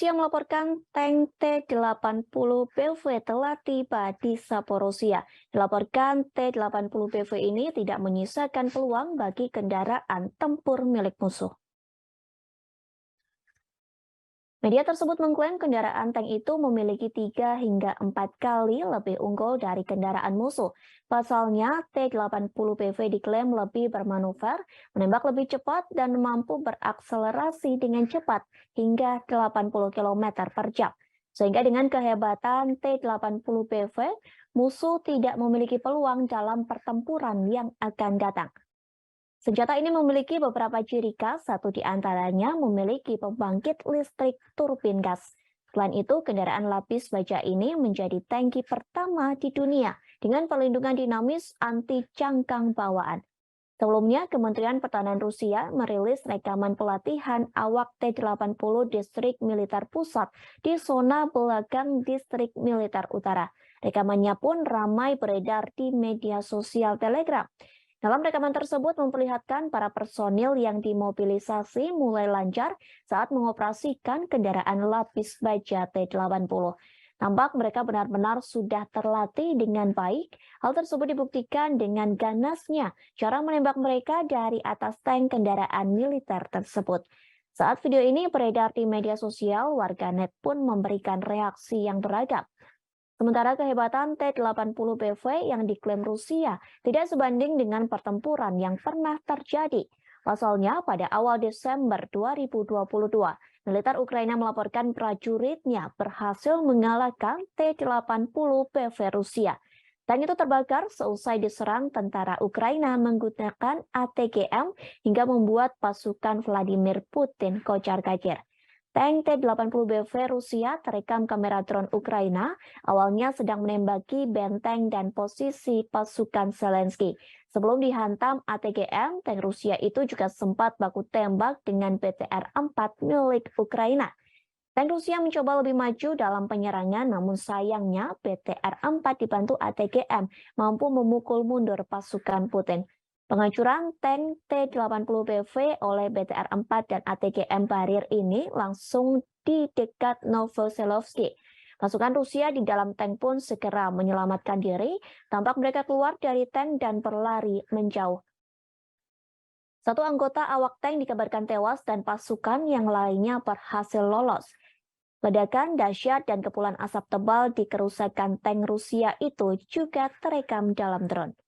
Rusia melaporkan tank T-80BV telah tiba di Zaporizhia. Dilaporkan T-80BV ini tidak menyisakan peluang bagi kendaraan tempur milik musuh. Media tersebut mengklaim kendaraan tank itu memiliki 3 hingga 4 kali lebih unggul dari kendaraan musuh. Pasalnya, T-80BV diklaim lebih bermanuver, menembak lebih cepat, dan mampu berakselerasi dengan cepat hingga 80 km per jam. Sehingga dengan kehebatan T-80BV, musuh tidak memiliki peluang dalam pertempuran yang akan datang. Senjata ini memiliki beberapa ciri khas, satu di antaranya memiliki pembangkit listrik turbin gas. Selain itu, kendaraan lapis baja ini menjadi tangki pertama di dunia dengan perlindungan dinamis anti cangkang bawaan. Sebelumnya, Kementerian Pertahanan Rusia merilis rekaman pelatihan awak T-80 Distrik Militer Pusat di zona belakang Distrik Militer Utara. Rekamannya pun ramai beredar di media sosial Telegram. Dalam rekaman tersebut memperlihatkan para personil yang dimobilisasi mulai lancar saat mengoperasikan kendaraan lapis baja T-80. Tampak mereka benar-benar sudah terlatih dengan baik. Hal tersebut dibuktikan dengan ganasnya cara menembak mereka dari atas tank kendaraan militer tersebut. Saat video ini beredar di media sosial, warganet pun memberikan reaksi yang beragam. Sementara kehebatan T-80BV yang diklaim Rusia tidak sebanding dengan pertempuran yang pernah terjadi. Pasalnya, pada awal Desember 2022, militer Ukraina melaporkan prajuritnya berhasil mengalahkan T-80BV Rusia. Tank itu terbakar seusai diserang tentara Ukraina menggunakan ATGM hingga membuat pasukan Vladimir Putin kocar-kacir. Tank T-80BV Rusia terekam kamera drone Ukraina awalnya sedang menembaki benteng dan posisi pasukan Zelensky. Sebelum dihantam ATGM, tank Rusia itu juga sempat baku tembak dengan BTR-4 milik Ukraina. Tank Rusia mencoba lebih maju dalam penyerangan, namun sayangnya BTR-4 dibantu ATGM mampu memukul mundur pasukan Putin. Penghancuran tank T-80BV oleh BTR-4 dan ATGM Barir ini langsung di dekat Novoselovsky. Pasukan Rusia di dalam tank pun segera menyelamatkan diri. Tampak mereka keluar dari tank dan berlari menjauh. Satu anggota awak tank dikabarkan tewas dan pasukan yang lainnya berhasil lolos. Ledakan dahsyat dan kepulan asap tebal di kerusakan tank Rusia itu juga terekam dalam drone.